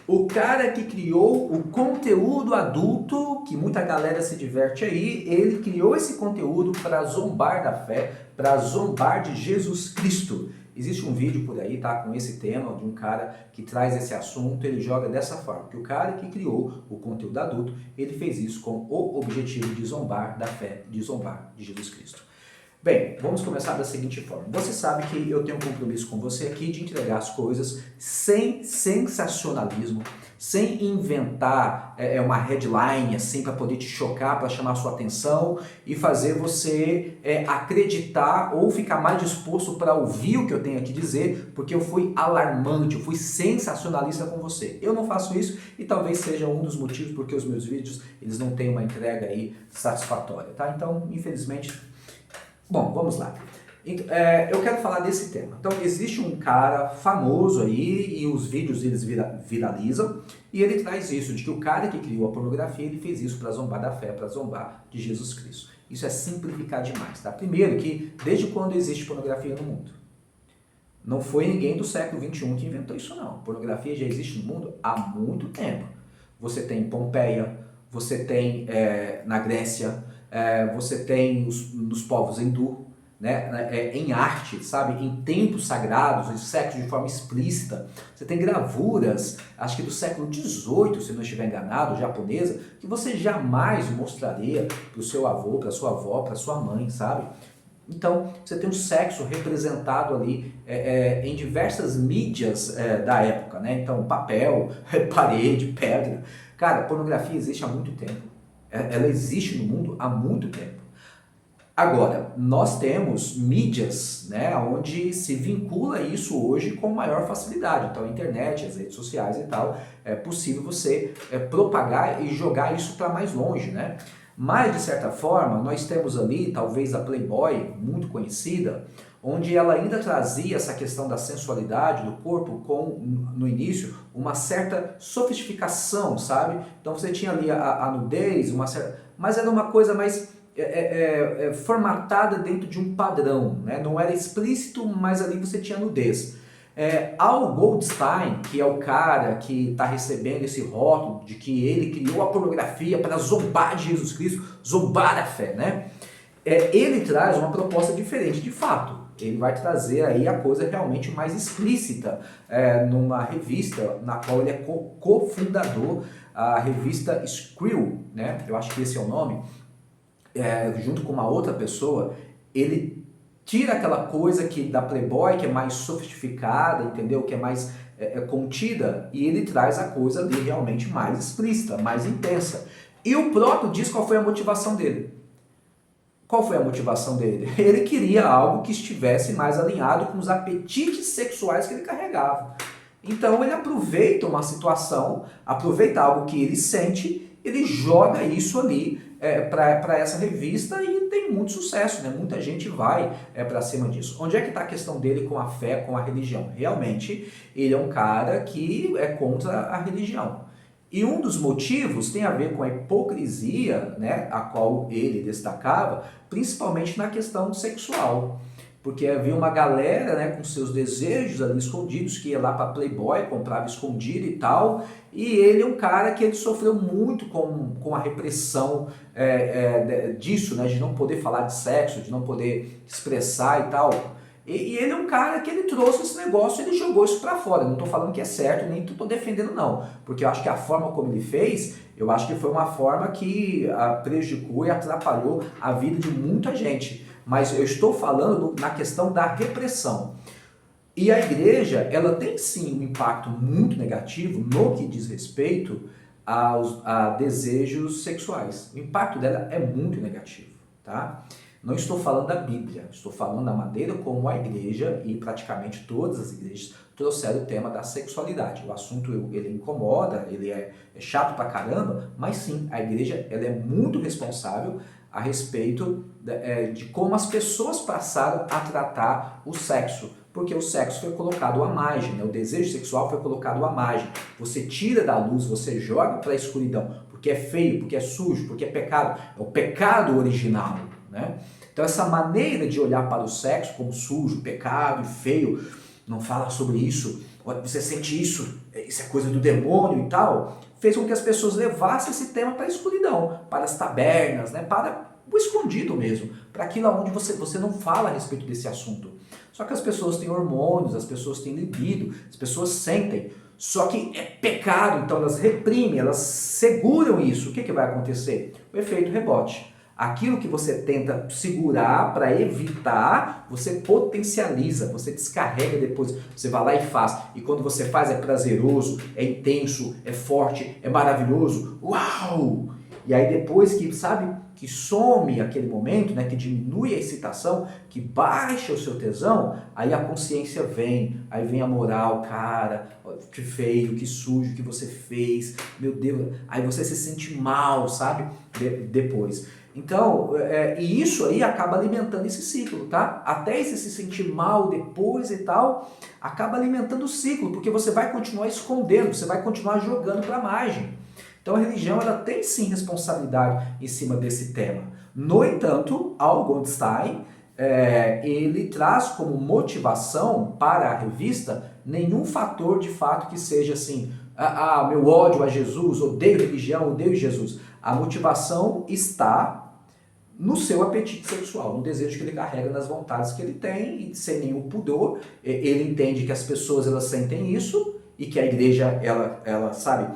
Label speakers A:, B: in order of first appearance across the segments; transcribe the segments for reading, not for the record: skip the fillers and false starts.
A: O cara que criou o conteúdo adulto, que muita galera se diverte aí, ele criou esse conteúdo para zombar da fé, para zombar de Jesus Cristo. Existe um vídeo por aí, tá, com esse tema, de um cara que traz esse assunto, ele joga dessa forma, que o cara que criou o conteúdo adulto, ele fez isso com o objetivo de zombar da fé, de zombar de Jesus Cristo. Bem, vamos começar da seguinte forma. Você sabe que eu tenho um compromisso com você aqui de entregar as coisas sem sensacionalismo, sem inventar uma headline assim para poder te chocar, para chamar a sua atenção e fazer você acreditar ou ficar mais disposto para ouvir o que eu tenho aqui dizer, porque eu fui alarmante, eu fui sensacionalista com você. Eu não faço isso e talvez seja um dos motivos porque os meus vídeos eles não têm uma entrega aí satisfatória, tá? Então, infelizmente... Bom, vamos lá. Eu quero falar desse tema. Então, existe um cara famoso aí e os vídeos deles viralizam e ele traz isso, de que o cara que criou a pornografia, ele fez isso para zombar da fé, para zombar de Jesus Cristo. Isso é simplificar demais, tá? Primeiro que, desde quando existe pornografia no mundo? Não foi ninguém do século XXI que inventou isso não. Pornografia já existe no mundo há muito tempo. Você tem em Pompeia, você tem na Grécia, você tem nos povos hindu, né, em arte, sabe, em templos sagrados, em sexo de forma explícita. Você tem gravuras, acho que do século XVIII, se não estiver enganado, japonesa, que você jamais mostraria para o seu avô, para sua avó, para sua mãe, sabe? Então, você tem um sexo representado ali em diversas mídias da época, né? Então, papel, parede, pedra. Cara, pornografia existe há muito tempo. Ela existe no mundo há muito tempo. Agora, nós temos mídias, né, onde se vincula isso hoje com maior facilidade. Então, a internet, as redes sociais e tal, é possível você propagar e jogar isso para mais longe, né? Mas, de certa forma, nós temos ali, talvez, a Playboy, muito conhecida, onde ela ainda trazia essa questão da sensualidade do corpo com, no início, uma certa sofisticação, sabe? Então você tinha ali a nudez, mas era uma coisa mais formatada dentro de um padrão, né? Não era explícito, mas ali você tinha nudez. Al Goldstein, que é o cara que está recebendo esse rótulo de que ele criou a pornografia para zombar de Jesus Cristo, zombar a fé, né? Ele traz uma proposta diferente, de fato. Ele vai trazer aí a coisa realmente mais explícita numa revista na qual ele é cofundador, a revista Skrill, né? Eu acho que esse é o nome. Junto com uma outra pessoa, ele tira aquela coisa que da Playboy, que é mais sofisticada, entendeu? Que é mais contida, e ele traz a coisa ali realmente mais explícita, mais intensa. E o próprio diz qual foi a motivação dele. Qual foi a motivação dele? Ele queria algo que estivesse mais alinhado com os apetites sexuais que ele carregava. Então ele aproveita uma situação, aproveita algo que ele sente, ele joga isso ali para essa revista e tem muito sucesso, né? Muita gente vai para cima disso. Onde é que está a questão dele com a fé, com a religião? Realmente ele é um cara que é contra a religião. E um dos motivos tem a ver com a hipocrisia, né, a qual ele destacava, principalmente na questão sexual. Porque havia uma galera, né, com seus desejos ali escondidos, que ia lá para Playboy, comprava escondido e tal, e ele é um cara que ele sofreu muito com a repressão disso, né, de não poder falar de sexo, de não poder expressar e tal. E ele é um cara que ele trouxe esse negócio, ele jogou isso pra fora. Não tô falando que é certo, nem tô defendendo não. Porque eu acho que a forma como ele fez, eu acho que foi uma forma que prejudicou e atrapalhou a vida de muita gente. Mas eu estou falando na questão da repressão. E a igreja, ela tem sim um impacto muito negativo no que diz respeito a desejos sexuais. O impacto dela é muito negativo, tá? Não estou falando da Bíblia, estou falando da maneira como a igreja e praticamente todas as igrejas trouxeram o tema da sexualidade. O assunto ele incomoda, ele é chato pra caramba, mas sim, a igreja ela é muito responsável a respeito de como as pessoas passaram a tratar o sexo. Porque o sexo foi colocado à margem, né? O desejo sexual foi colocado à margem. Você tira da luz, você joga para a escuridão, porque é feio, porque é sujo, porque é pecado. É o pecado original, né? Então essa maneira de olhar para o sexo como sujo, pecado e feio, não fala sobre isso. você sente isso, isso é coisa do demônio e tal, fez com que as pessoas levassem esse tema para a escuridão, para as tabernas, né, para o escondido mesmo, para aquilo onde você não fala a respeito desse assunto. Só que as pessoas têm hormônios, as pessoas têm libido, as pessoas sentem. Só que é pecado, então elas reprimem, elas seguram isso. O que vai acontecer? O efeito rebote. Aquilo que você tenta segurar para evitar, você potencializa, você descarrega depois, você vai lá e faz. E quando você faz é prazeroso, é intenso, é forte, é maravilhoso. Uau! E aí depois que, sabe, que some aquele momento, né, que diminui a excitação, que baixa o seu tesão, aí a consciência vem, aí vem a moral, cara, que feio, que sujo que você fez, meu Deus, aí você se sente mal, sabe, depois. Então, e isso aí acaba alimentando esse ciclo, tá? Até esse se sentir mal depois e tal, acaba alimentando o ciclo, porque você vai continuar escondendo, você vai continuar jogando para a margem. Então a religião ela tem sim responsabilidade em cima desse tema. No entanto, Al Goldstein, ele traz como motivação para a revista nenhum fator de fato que seja assim, meu ódio a Jesus, odeio religião, odeio Jesus. A motivação está no seu apetite sexual, no desejo que ele carrega, nas vontades que ele tem, e sem nenhum pudor. Ele entende que as pessoas elas sentem isso e que a igreja ela sabe,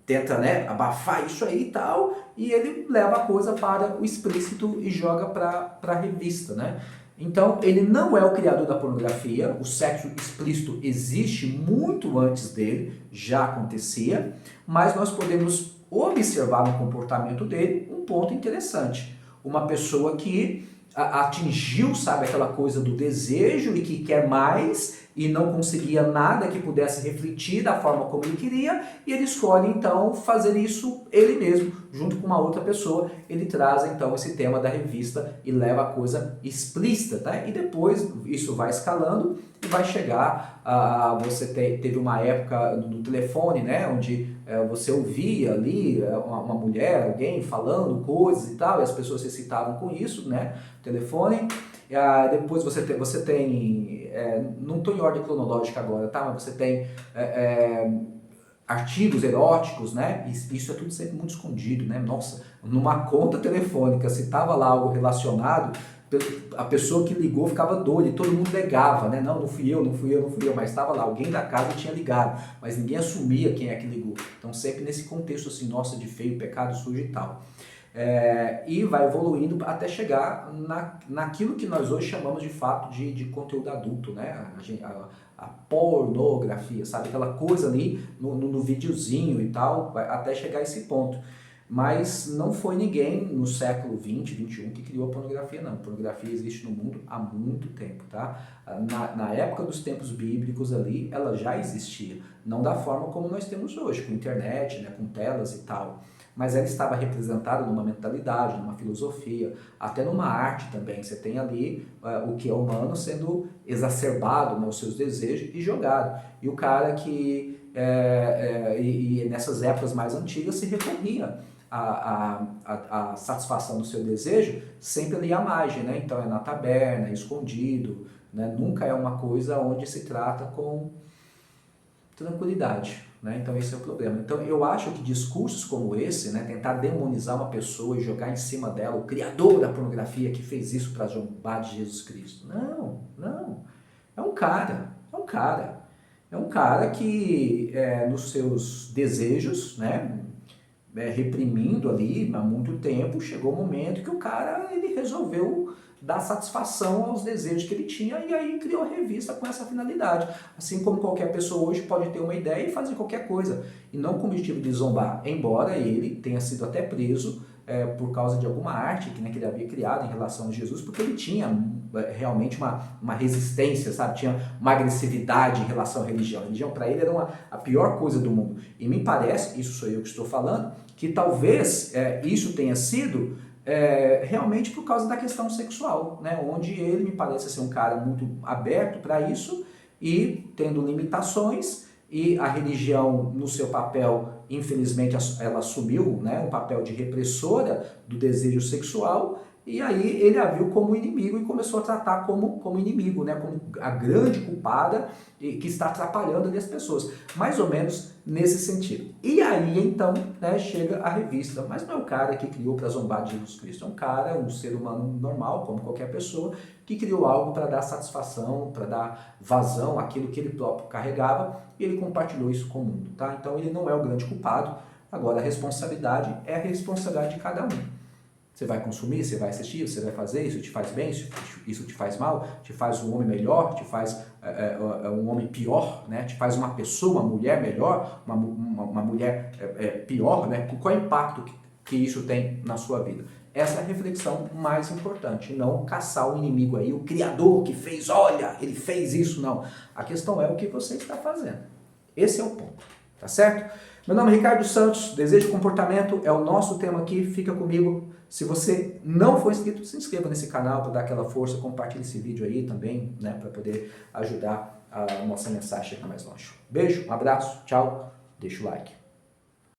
A: tenta, né, abafar isso aí e tal, e ele leva a coisa para o explícito e joga para a revista, né? Então, ele não é o criador da pornografia, o sexo explícito existe muito antes dele, já acontecia, mas nós podemos observar no comportamento dele um ponto interessante. Uma pessoa que atingiu, sabe, aquela coisa do desejo e que quer mais e não conseguia nada que pudesse refletir da forma como ele queria, e ele escolhe então fazer isso ele mesmo, junto com uma outra pessoa. Ele traz então esse tema da revista e leva a coisa explícita, tá? E depois isso vai escalando e vai chegar a você teve uma época no telefone, né, onde você ouvia ali uma mulher, alguém falando coisas e tal, e as pessoas se excitavam com isso, né, telefone. Depois você tem não estou em ordem cronológica agora, tá? Mas você tem artigos eróticos, né? Isso é tudo sempre muito escondido, né? Nossa, numa conta telefônica, se tava lá algo relacionado, a pessoa que ligou ficava doida e todo mundo negava, né? Não fui eu, mas estava lá, alguém da casa tinha ligado, mas ninguém assumia quem é que ligou. Então sempre nesse contexto assim, nossa, de feio, pecado sujo e tal. E vai evoluindo até chegar naquilo que nós hoje chamamos de fato de conteúdo adulto, né? A pornografia, sabe? Aquela coisa ali no videozinho e tal, até chegar a esse ponto. Mas não foi ninguém no século 20, 21 que criou a pornografia, não. A pornografia existe no mundo há muito tempo, tá? Na época dos tempos bíblicos ali, ela já existia. Não da forma como nós temos hoje, com internet, né, com telas e tal. Mas ela estava representada numa mentalidade, numa filosofia, até numa arte também. Você tem ali o que é humano sendo exacerbado, né, os seus desejos e jogado. E o cara que, e nessas épocas mais antigas, se recorria a satisfação do seu desejo sempre ali à margem, né? Então é na taberna, é escondido, né? Nunca é uma coisa onde se trata com tranquilidade, né? Então esse é o problema. Então eu acho que discursos como esse, né, tentar demonizar uma pessoa e jogar em cima dela o criador da pornografia que fez isso para zombar de Jesus Cristo. Não. É um cara que nos seus desejos, né, reprimindo ali há muito tempo, chegou o momento que o cara ele resolveu dar satisfação aos desejos que ele tinha e aí criou a revista com essa finalidade. Assim como qualquer pessoa hoje pode ter uma ideia e fazer qualquer coisa, e não com o objetivo de zombar, embora ele tenha sido até preso por causa de alguma arte que ele havia criado em relação a Jesus, porque ele tinha realmente uma resistência, sabe? Tinha uma agressividade em relação à religião. A religião para ele era a pior coisa do mundo. E me parece, isso sou eu que estou falando, que talvez isso tenha sido realmente por causa da questão sexual, né? Onde ele me parece ser um cara muito aberto para isso e tendo limitações, e a religião no seu papel, infelizmente, ela assumiu, né, um papel de repressora do desejo sexual, e aí ele a viu como inimigo e começou a tratar como inimigo, né? Como a grande culpada que está atrapalhando ali as pessoas. Mais ou menos nesse sentido. E aí então, né, chega a revista. Mas não é o cara que criou para zombar de Jesus Cristo. É um cara, um ser humano normal, como qualquer pessoa, que criou algo para dar satisfação, para dar vazão àquilo que ele próprio carregava, e ele compartilhou isso com o mundo, tá? Então ele não é o grande culpado. Agora a responsabilidade é a responsabilidade de cada um. Você vai consumir, você vai assistir, você vai fazer, isso te faz bem, isso te faz mal, te faz um homem melhor, te faz um homem pior, né? Te faz uma pessoa, uma mulher melhor, uma mulher pior, né? Qual é o impacto que isso tem na sua vida? Essa é a reflexão mais importante, não caçar o inimigo aí, o criador que fez, olha, ele fez isso, não. A questão é o que você está fazendo. Esse é o ponto, tá certo? Meu nome é Ricardo Santos, Desejo Comportamento é o nosso tema aqui, fica comigo. Se você não for inscrito, se inscreva nesse canal para dar aquela força, compartilhe esse vídeo aí também, né, para poder ajudar a nossa mensagem a chegar mais longe. Beijo, um abraço, tchau, deixa o like.